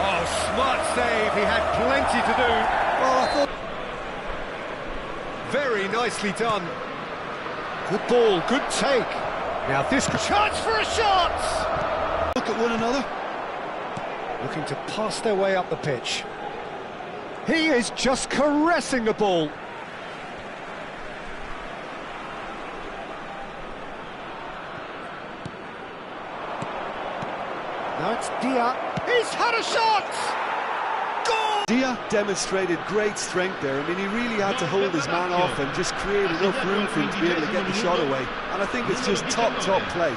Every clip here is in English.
Oh, smart save, he had plenty to do. Well, I thought... Very nicely done. Good ball, good take. Now this chance for a shot! Look at one another. Looking to pass their way up the pitch. He is just caressing the ball. Now it's Dia. He's had a shot! Goal! Dia demonstrated great strength there. I mean, he really had to hold his man off and just create enough room for him to be able to get the shot away. And I think it's just top play.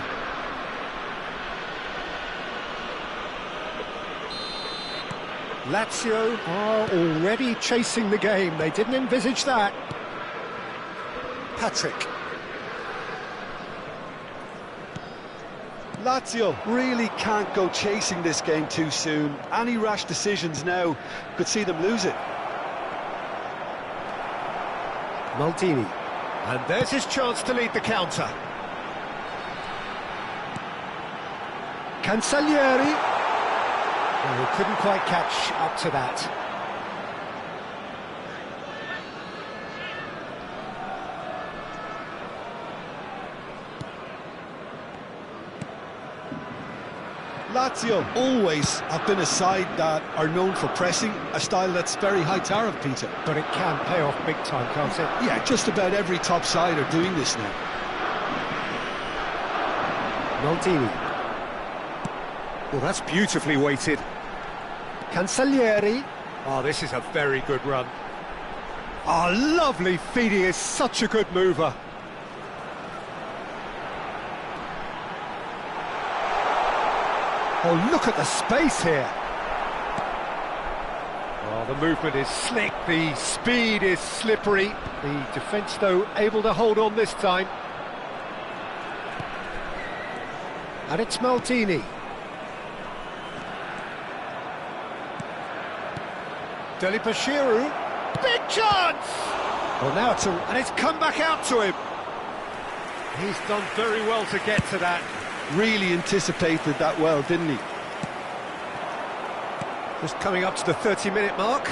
Lazio are already chasing the game. They didn't envisage that. Patrick. Lazio really can't go chasing this game too soon. Any rash decisions now could see them lose it. Maldini. And there's his chance to lead the counter. Cancellieri. Well, he couldn't quite catch up to that. Lazio always have been a side that are known for pressing, a style that's very high tariff, Peter. But it can pay off big time, can't it? Yeah, just about every top side are doing this now. Maldini. Well, that's beautifully weighted. Cancellieri. Oh, this is a very good run. Oh, lovely feed. He is such a good mover. Oh, look at the space here. Oh, the movement is slick, the speed is slippery. The defence, though, able to hold on this time. And it's Maldini. Delibashiru, big chance! Well, now it's come back out to him. He's done very well to get to that. Really anticipated that well, didn't he? Just coming up to the 30-minute mark.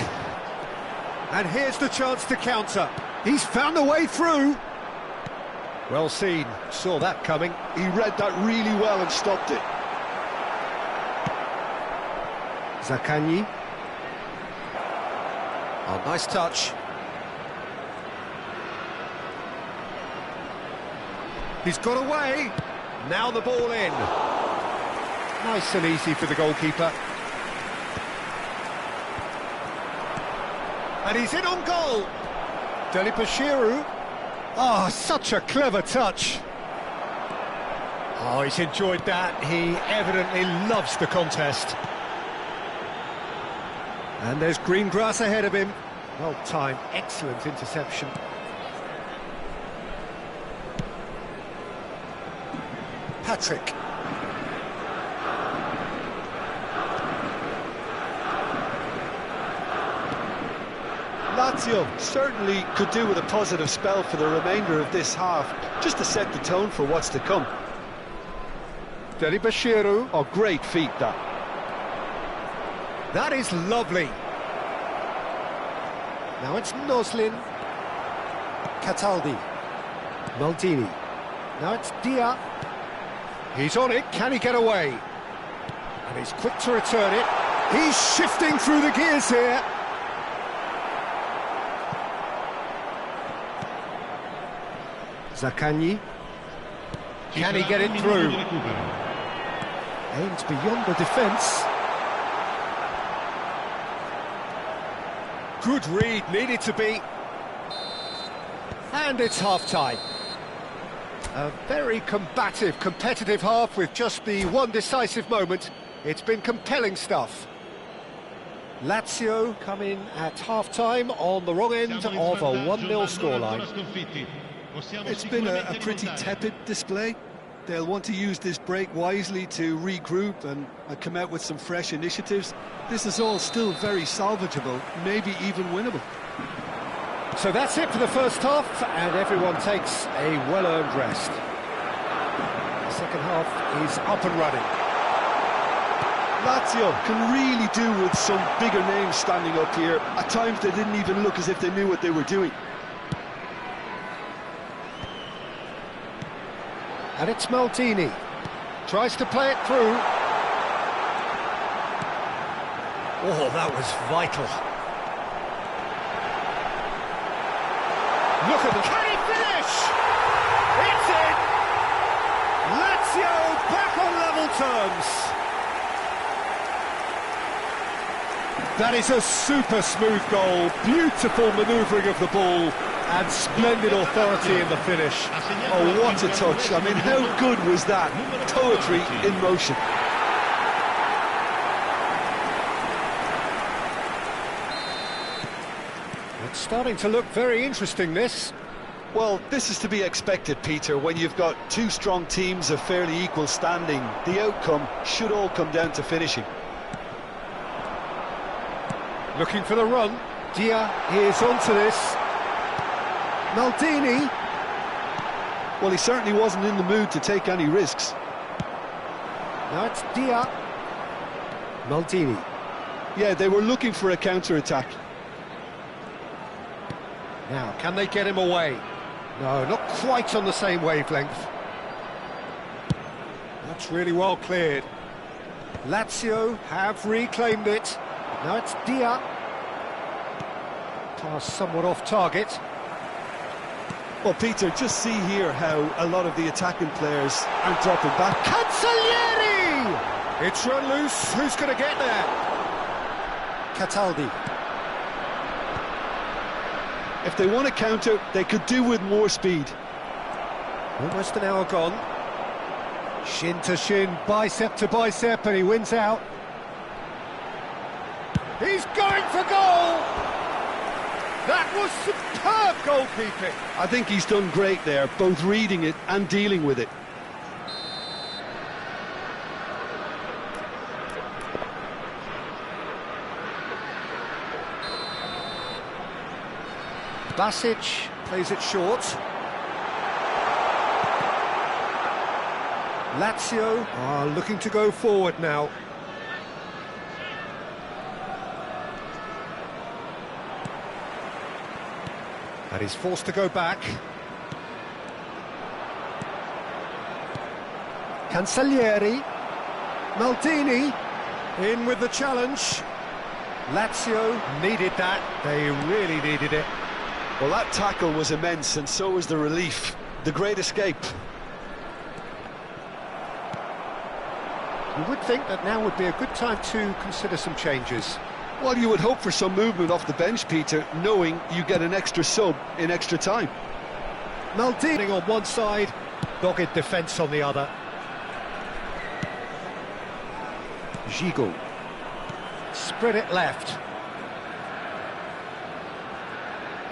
And here's the chance to counter. He's found a way through. Well seen, saw that coming. He read that really well and stopped it. Zaccagni. Oh, nice touch. He's got away. Now the ball in. Nice and easy for the goalkeeper. And he's in on goal. Delibashiru. Oh, such a clever touch. Oh, he's enjoyed that. He evidently loves the contest. And there's green grass ahead of him. Well timed, excellent interception. Patrick. Lazio certainly could do with a positive spell for the remainder of this half, just to set the tone for what's to come. Delibashiru. Oh, great feat, that. That is lovely. Now it's Noslin. Cataldi. Maldini. Now it's Dia. He's on it, can he get away? And he's quick to return it. He's shifting through the gears here. Zaccagni. Can he get it through? Aims beyond the defence. Good read, needed to be. And it's half-time. A very combative, competitive half with just the one decisive moment. It's been compelling stuff. Lazio come in at half-time on the wrong end of a 1-0 scoreline. It's been a pretty tepid display. They'll want to use this break wisely to regroup and come out with some fresh initiatives. This is all still very salvageable, maybe even winnable. So that's it for the first half, and everyone takes a well-earned rest. The second half is up and running. Lazio can really do with some bigger names standing up here. At times they didn't even look as if they knew what they were doing. And it's Maldini. Tries to play it through. Oh, that was vital. Look at the... Can he finish? It's in! Lazio back on level terms. That is a super smooth goal. Beautiful manoeuvring of the ball and splendid authority in the finish. Oh, what a touch. I mean, how good was that? Poetry in motion. It's starting to look very interesting, this. Well, this is to be expected, Peter. When you've got two strong teams of fairly equal standing, the outcome should all come down to finishing. Looking for the run. Dia is onto this. Maldini. Well, he certainly wasn't in the mood to take any risks. Now it's Dia. Maldini. Yeah, they were looking for a counter-attack. Now, can they get him away? No, not quite on the same wavelength. That's really well cleared. Lazio have reclaimed it. Now it's Dia. Pass somewhat off target. Well, Peter, just see here how a lot of the attacking players aren't dropping back. Cancellieri! It's run loose. Who's going to get there? Cataldi. If they want to counter, they could do with more speed. Almost an hour gone. Shin to shin, bicep to bicep, and he wins out. He's going for goal! That was superb goalkeeping. I think he's done great there, both reading it and dealing with it. Basic plays it short. Lazio are looking to go forward now. And he's forced to go back. Cancellieri. Maldini in with the challenge. Lazio needed that. They really needed it. Well, that tackle was immense, and so was the relief. The great escape. You would think that now would be a good time to consider some changes. Well, you would hope for some movement off the bench, Peter, knowing you get an extra sub in extra time. Maldini on one side, dogged defence on the other. Gigot. Spread it left.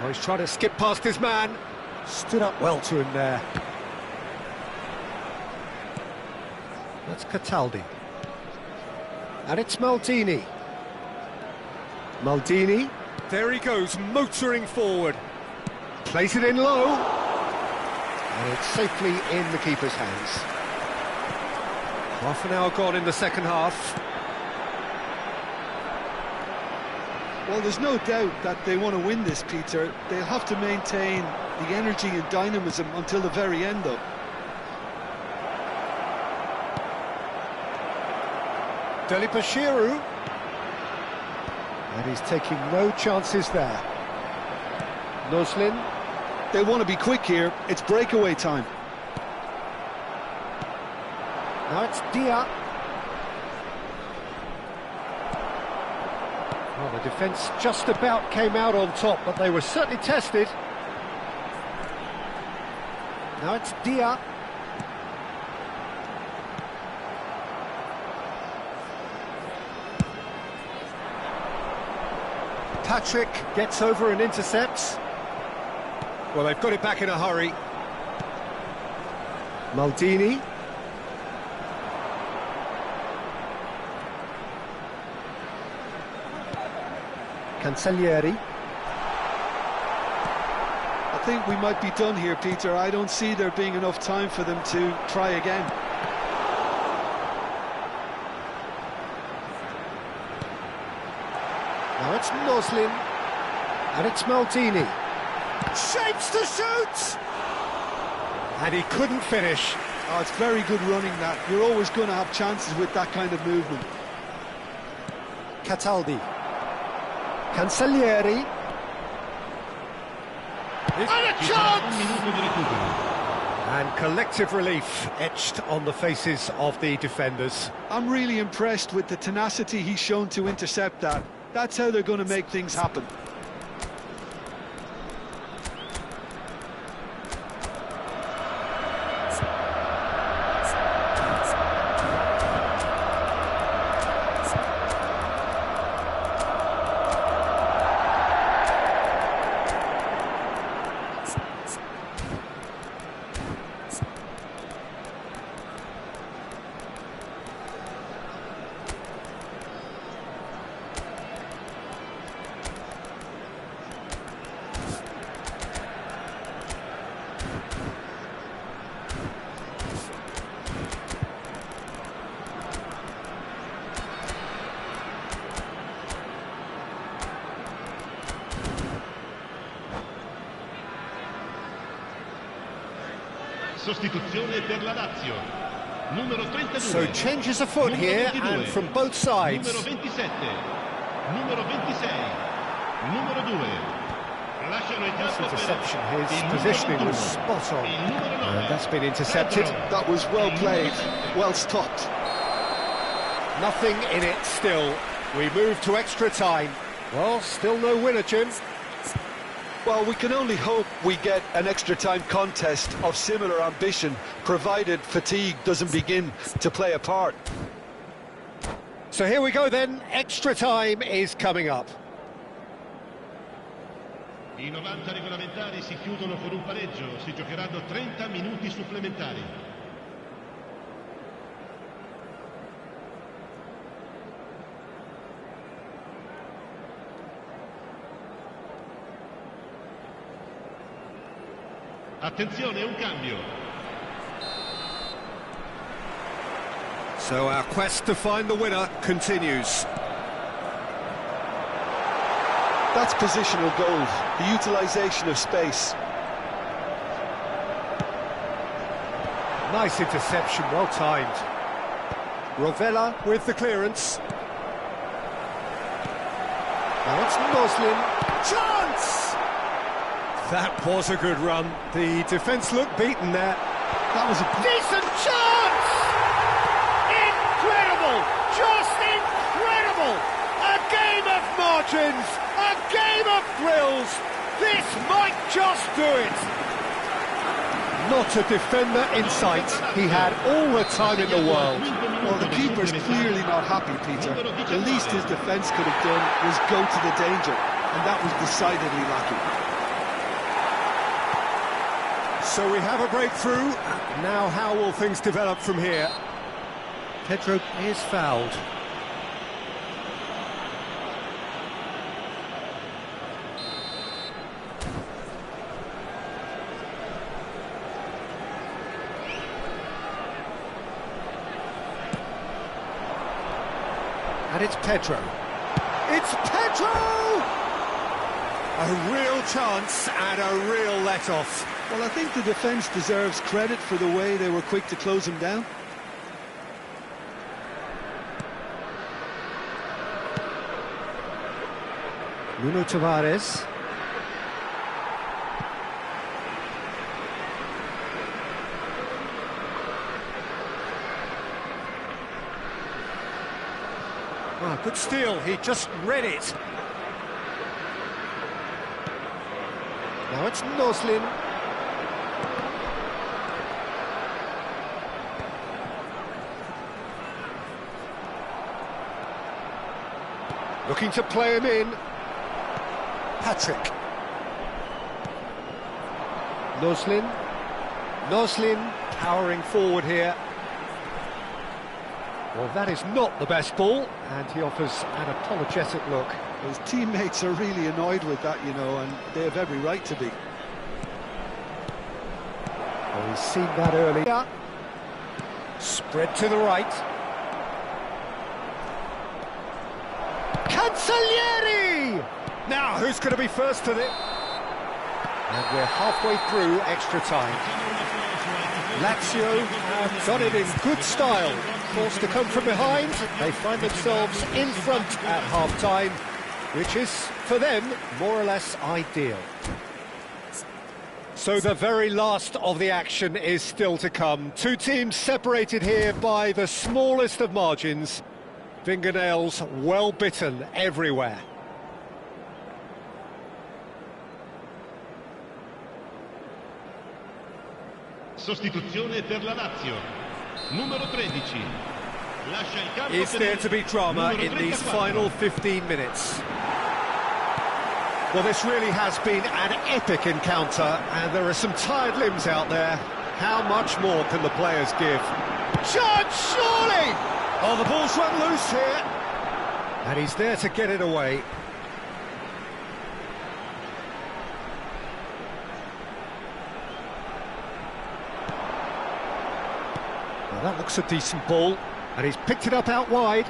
Oh, he's trying to skip past his man. Stood up well to him there. That's Cataldi. And it's Maldini. Maldini. There he goes, motoring forward. Plays it in low. And it's safely in the keeper's hands. Half an hour gone in the second half. Well, there's no doubt that they want to win this, Peter. They'll have to maintain the energy and dynamism until the very end, though. Delibashiru. And he's taking no chances there. Noslin. They want to be quick here. It's breakaway time. Now it's Dia. Well, the defence just about came out on top, but they were certainly tested. Now it's Dia. Patrick gets over and intercepts. Well, they've got it back in a hurry. Maldini. Cancellieri. I think we might be done here, Peter. I don't see there being enough time for them to try again. Now it's Noslin. And it's Maldini. Shapes to shoot! And he couldn't finish. Oh, it's very good running, that. You're always going to have chances with that kind of movement. Cataldi. Cancellieri. And a chance! And collective relief etched on the faces of the defenders. I'm really impressed with the tenacity he's shown to intercept that. That's how they're going to make things happen. Sostituzione per la Lazio. Numero 32. So changes afoot here and from both sides. Numero 27. Numero 26. Numero 2. Lasciano il campo per Interception, his positioning was spot on. And that's been intercepted. That was well played, well stopped. Nothing in it still. We move to extra time. Well, still no winner, Jim. Well, we can only hope we get an extra-time contest of similar ambition, provided fatigue doesn't begin to play a part. So here we go then, extra time is coming up. I 90 regolamentari si chiudono con un pareggio, si giocheranno 30 minuti supplementari. Attenzione, un cambio. So our quest to find the winner continues. That's positional gold, the utilisation of space. Nice interception, well timed. Rovella with the clearance. Now it's Noslin. Chance! That was a good run. The defence looked beaten there. That was a decent chance! Incredible! Just incredible! A game of margins! A game of thrills! This might just do it! Not a defender in sight. He had all the time in the world. Well, the keeper's clearly not happy, Peter. The least his defence could have done was go to the danger, and that was decidedly lacking. So we have a breakthrough. Now how will things develop from here? Pedro is fouled. And it's Pedro. It's Pedro! A real chance and a real let-off. Well, I think the defence deserves credit for the way they were quick to close him down. Nuno Tavares. Oh, good steal, he just read it. Now it's Noslin. Looking to play him in. Patrick. Noslin. Noslin powering forward here. Well, that is not the best ball, and he offers an apologetic look. His teammates are really annoyed with that, you know, and they have every right to be. Oh, he's seen that earlier. Spread to the right. Cancellieri! Now, who's going to be first to this? And we're halfway through extra time. Lazio have done it in good style. Forced to come from behind, they find themselves in front at half-time, which is, for them, more or less ideal. So the very last of the action is still to come. Two teams separated here by the smallest of margins. Fingernails well bitten everywhere. Sostituzione per la Lazio. Numero 13. Lascia il campo. Is there to be drama in these final 15 minutes? Well, this really has been an epic encounter, and there are some tired limbs out there. How much more can the players give? Chance, surely! Oh, the ball's run loose here. And he's there to get it away. Well, that looks a decent ball, and he's picked it up out wide.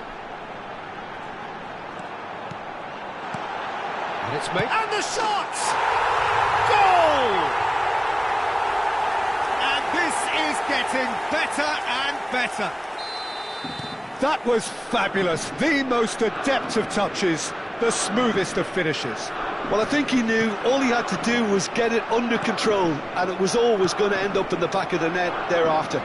And it's made... And the shot! Goal! And this is getting better and better. That was fabulous. The most adept of touches, the smoothest of finishes. Well, I think he knew all he had to do was get it under control, and it was always going to end up in the back of the net thereafter.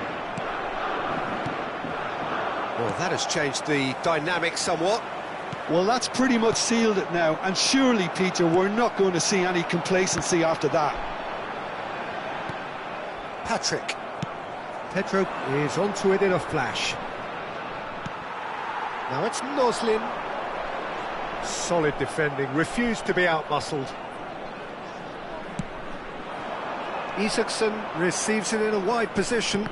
Well, that has changed the dynamic somewhat. Well, that's pretty much sealed it now, and surely, Peter, we're not going to see any complacency after that. Patrick. Pedro is onto it in a flash. Now it's Noslin. Solid defending, refused to be outmuscled. Isaacson receives it in a wide position.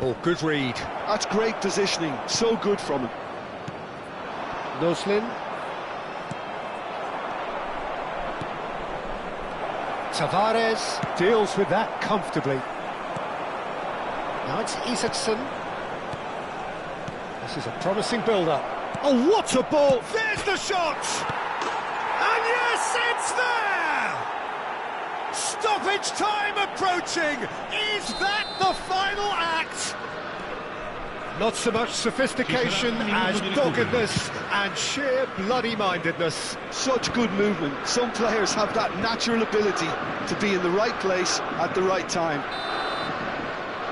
Oh, good read. That's great positioning, so good from him. Noslin. Tavares deals with that comfortably. Now it's Isaacson. This is a promising build-up. Oh, what a ball! There's the shot! And yes, it's there! Stoppage time approaching! Is that the final act? Not so much sophistication as doggedness and sheer bloody-mindedness. Such good movement. Some players have that natural ability to be in the right place at the right time.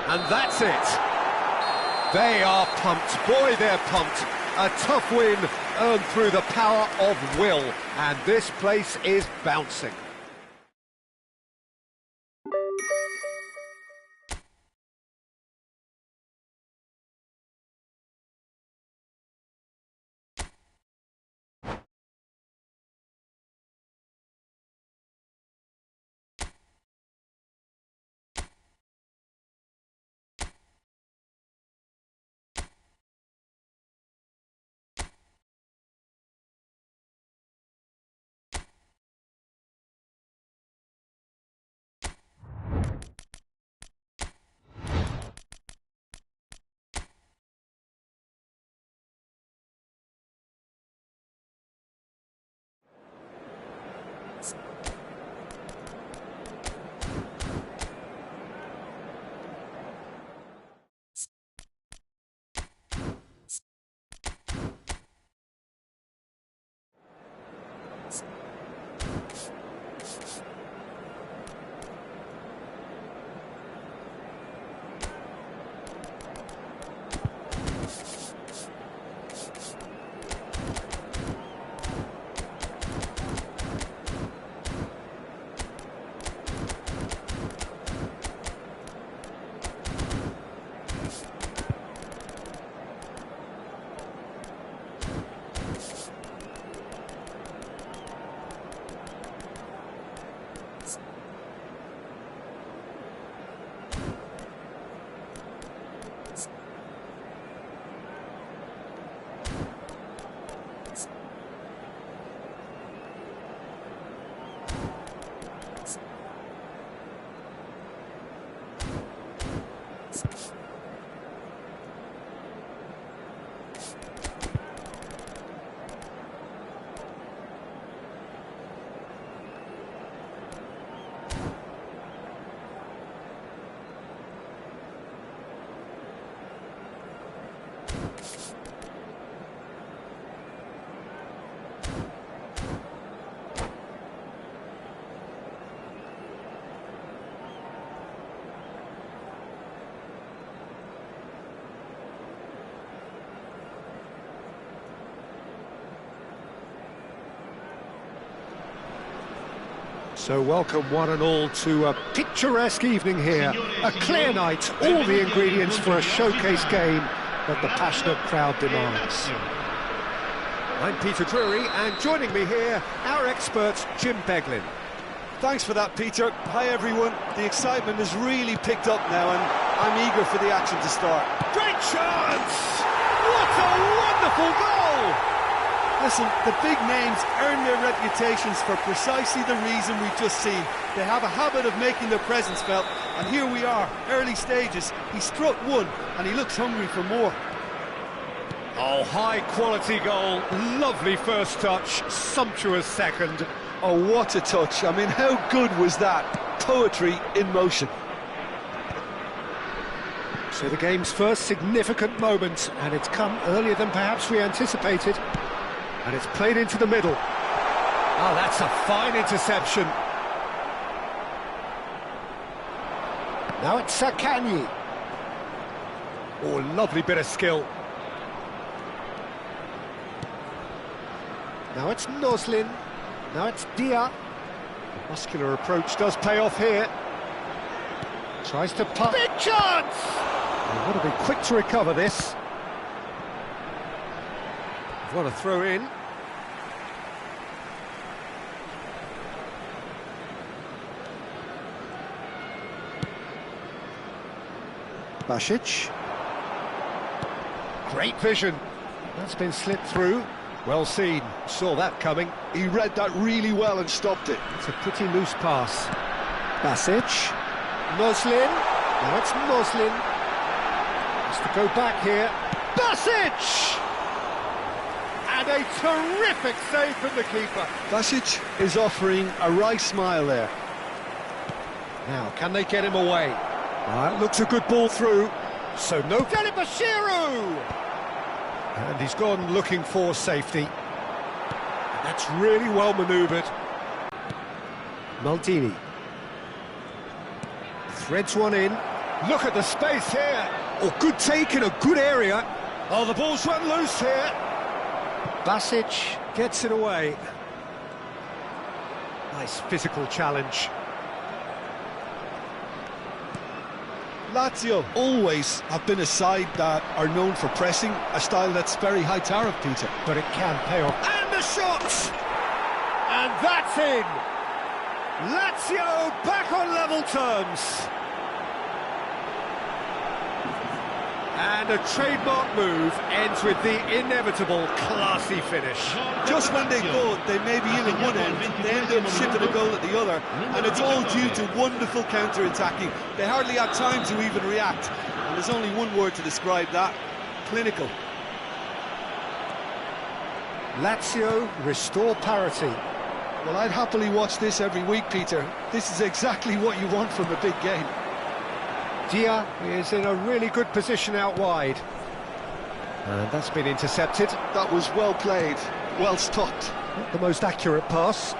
And that's it. They are pumped. Boy, they're pumped. A tough win earned through the power of will. And this place is bouncing. So welcome one and all to a picturesque evening here, a clear night, all the ingredients for a showcase game that the passionate crowd demands. I'm Peter Drury, and joining me here, our expert Jim Beglin. Thanks for that, Peter. Hi everyone. The excitement has really picked up now and I'm eager for the action to start. Great chance! What a wonderful goal! Listen, the big names earn their reputations for precisely the reason we've just seen. They have a habit of making their presence felt, and here we are, early stages. He struck one, and he looks hungry for more. Oh, high-quality goal, lovely first touch, sumptuous second. Oh, what a touch. I mean, how good was that? Poetry in motion. So the game's first significant moment, and it's come earlier than perhaps we anticipated. And it's played into the middle. Oh, that's a fine interception. Now it's Sakanyi. Oh, lovely bit of skill. Now it's Noslin. Now it's Dia. The muscular approach does pay off here. Tries to punt. Big chance! They've got to be quick to recover this. What a throw in. Basic. Great vision. That's been slipped through. Well seen. Saw that coming. He read that really well and stopped it. It's a pretty loose pass. Basic. Noslin. Now it's Noslin. Has to go back here. Basic! And a terrific save from the keeper. Basic is offering a wry smile there. Now, can they get him away? That looks a good ball through. So no... Bashiru! And he's gone looking for safety. And that's really well manoeuvred. Maldini. Threads one in. Look at the space here. Oh, good take in a good area. Oh, the ball's run loose here. Basic gets it away. Nice physical challenge. Lazio always have been a side that are known for pressing, a style that's very high tariff, Peter. But it can pay off. And the shot! And that's in! Lazio back on level terms. And a trademark move ends with the inevitable classy finish. Just when they thought they may be in at one end, they end up shipping a goal at the other, and it's all due to wonderful counter-attacking. They hardly had time to even react, and there's only one word to describe that: clinical. Lazio restore parity. Well, I'd happily watch this every week, Peter. This is exactly what you want from a big game. Dia is in a really good position out wide. And that's been intercepted. That was well played, well stopped. Not the most accurate pass.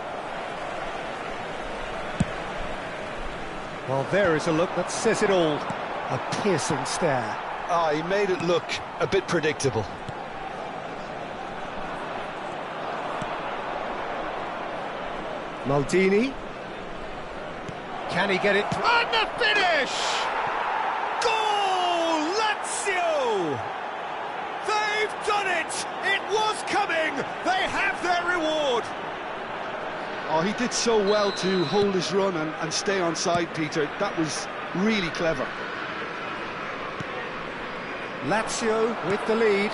Well, there is a look that says it all. A piercing stare. Ah, he made it look a bit predictable. Maldini. Can he get it? And the finish! Goal! Lazio! They've done it! It was coming! They have their reward! Oh, he did so well to hold his run and stay on side, Peter. That was really clever. Lazio with the lead.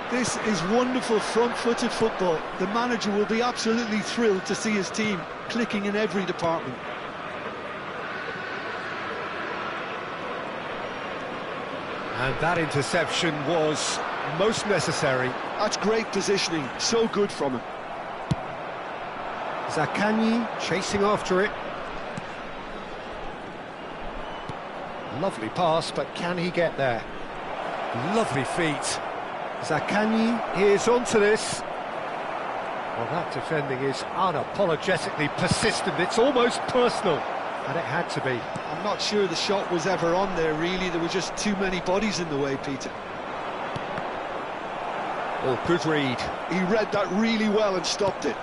This is wonderful front-footed football. The manager will be absolutely thrilled to see his team clicking in every department. And that interception was most necessary. That's great positioning, so good from him. Sakanyi chasing after it. Lovely pass, but can he get there? Lovely feet. Sakanyi is onto this. Well, that defending is unapologetically persistent. It's almost personal, and it had to be. I'm not sure the shot was ever on there, really. There were just too many bodies in the way, Peter. Oh, good read. He read that really well and stopped it.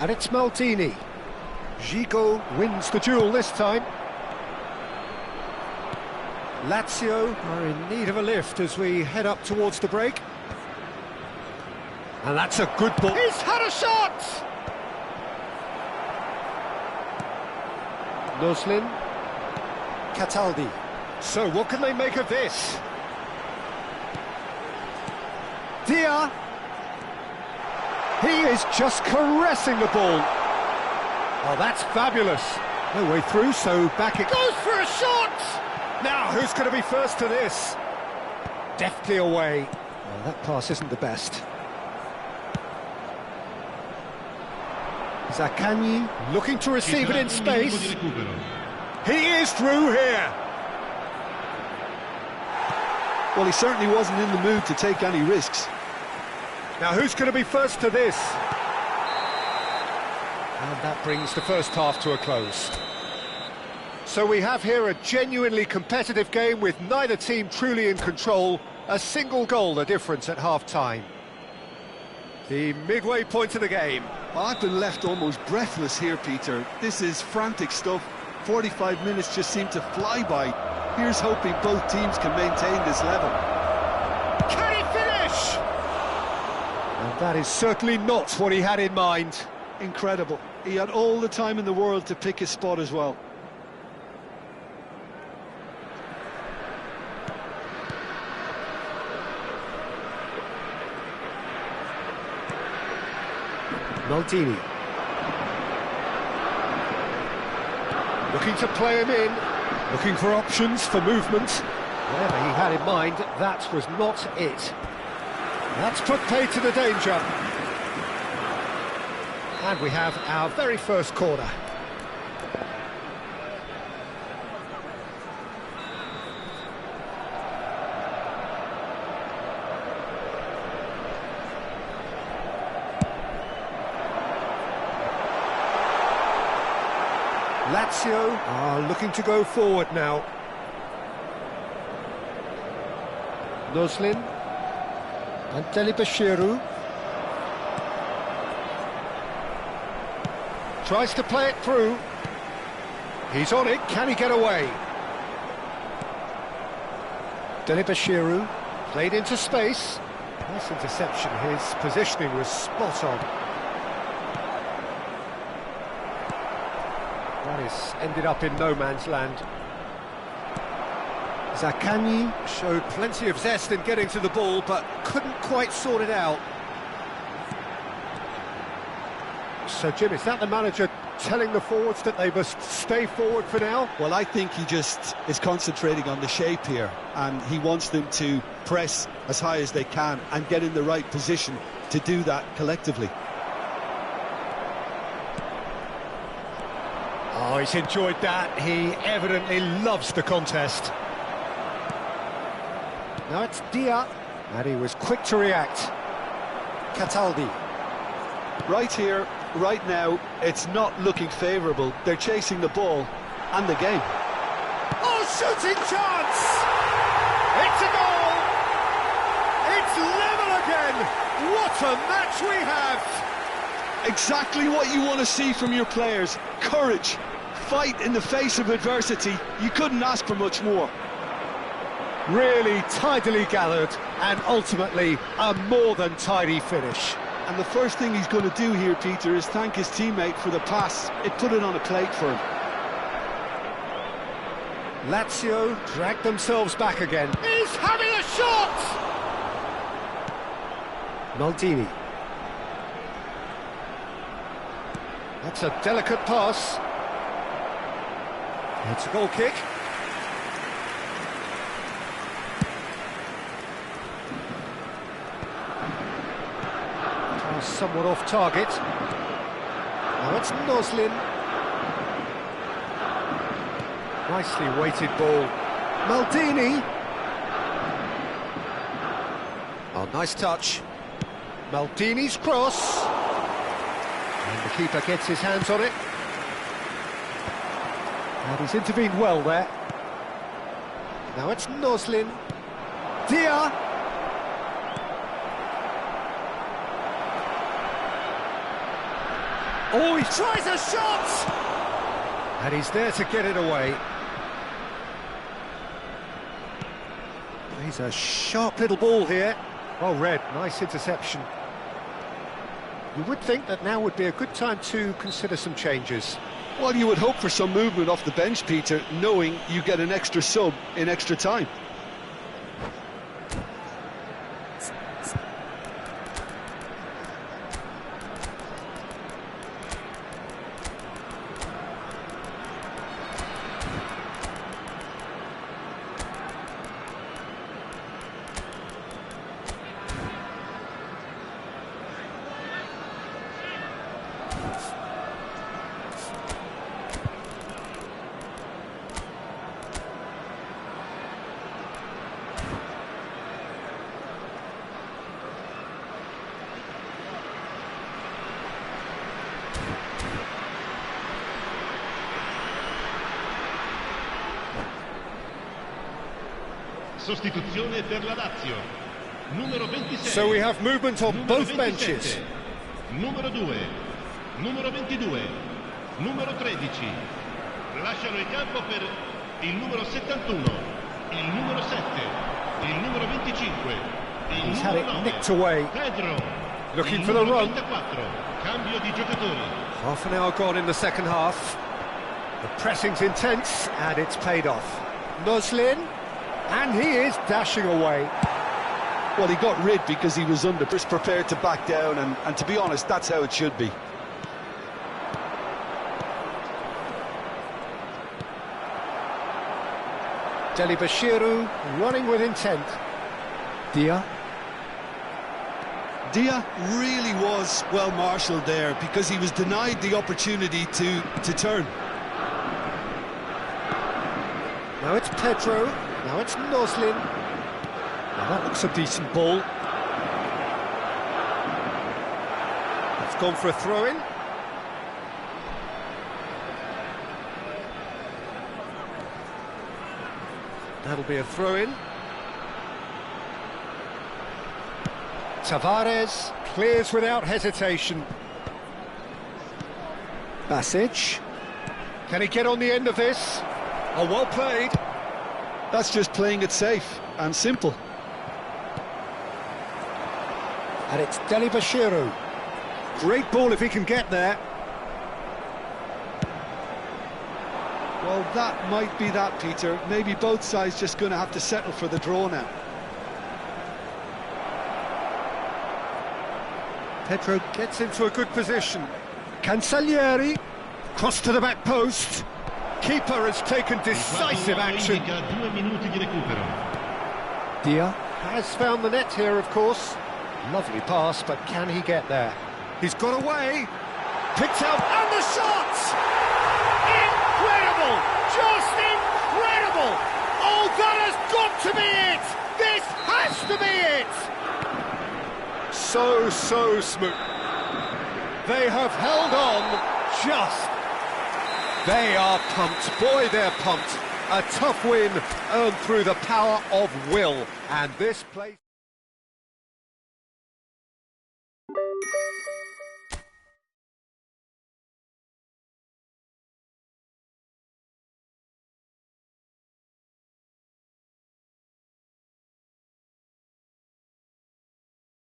And it's Maldini. Gigo wins the duel this time. Lazio are in need of a lift as we head up towards the break. And that's a good ball. He's had a shot! Noslin. Cataldi. So what can they make of this? Dia. He is just caressing the ball. Oh, that's fabulous. No way through, so back it goes for a shot! Now, who's going to be first to this? Deftly away. Well, that pass isn't the best. Zaccagni looking to receive it in space. He is through here. Well, he certainly wasn't in the mood to take any risks. Now, who's going to be first to this? And that brings the first half to a close. So we have here a genuinely competitive game with neither team truly in control. A single goal the difference at half-time. The midway point of the game. I've been left almost breathless here, Peter. This is frantic stuff. 45 minutes just seem to fly by. Here's hoping both teams can maintain this level. Can he finish? And that is certainly not what he had in mind. Incredible. He had all the time in the world to pick his spot as well. Maldini. Looking to play him in, looking for options for movement. Whatever he had in mind, that was not it. That's put paid to the danger. And we have our very first corner. Lazio are looking to go forward now. Noslin. Anteli Bashiru. Tries to play it through. He's on it, can he get away? Deli Bashiru played into space. Nice interception, his positioning was spot on. That is ended up in no man's land. Zaccagni showed plenty of zest in getting to the ball, but couldn't quite sort it out. So, Jim, is that the manager telling the forwards that they must stay forward for now? Well, I think he just is concentrating on the shape here, and he wants them to press as high as they can and get in the right position to do that collectively. Oh, he's enjoyed that. He evidently loves the contest. Now it's Dia, and he was quick to react. Cataldi. Right here, right now, it's not looking favourable. They're chasing the ball and the game. Oh, shooting chance! It's a goal! It's level again! What a match we have! Exactly what you want to see from your players. Courage, fight in the face of adversity. You couldn't ask for much more. Really tidily gathered, and ultimately a more than tidy finish. And the first thing he's going to do here, Peter, is thank his teammate for the pass. It put it on a plate for him. Lazio dragged themselves back again. He's having a shot! Maldini. That's a delicate pass. It's a goal kick. Somewhat off target. Now it's Noslin. Nicely weighted ball. Maldini. Oh, nice touch. Maldini's cross. And the keeper gets his hands on it. And he's intervened well there. Now it's Noslin. Dia. Oh, he tries a shot! And he's there to get it away. He's a sharp little ball here. Well read, nice interception. You would think that now would be a good time to consider some changes. Well, you would hope for some movement off the bench, Peter, knowing you get an extra sub in extra time. Sostituzione per la Lazio. Numero 26. So we have movement on Numero both 27. benches. Numero 2. Numero 22. Numero 13. Lasciano il campo per il numero 71. Il numero 7. Il numero 25. Il He's had numero it 9. nicked away. Pedro. Looking Il for the numero run. 34. Cambio di giocatori. Half an hour gone in the second half. The pressing's intense and it's paid off. Muslin, and he is dashing away. Well, he got rid because he was under, just prepared to back down, and to be honest, that's how it should be. Delibashiru running with intent. Dia. Dia really was well marshalled there because he was denied the opportunity to turn. Now it's Pedro, now it's Muslin. Now that looks a decent ball. It's gone for a throw-in. That'll be a throw-in. Tavares clears without hesitation. Basic. Can he get on the end of this? Oh, well played. That's just playing it safe and simple. And it's Delibashiru. Great ball if he can get there. Well, that might be that, Peter. Maybe both sides just going to have to settle for the draw now. Pedro gets into a good position. Cancellieri, cross to the back post. Keeper has taken decisive action. 2 minuti di recupero. Dia has found the net here, of course. Lovely pass, but can he get there? He's got away. Picked out, and the shot! Incredible! Just incredible! Oh, that has got to be it! This has to be it! So smooth. They have held on just. They are pumped. Boy, they're pumped. A tough win earned through the power of will. And this place...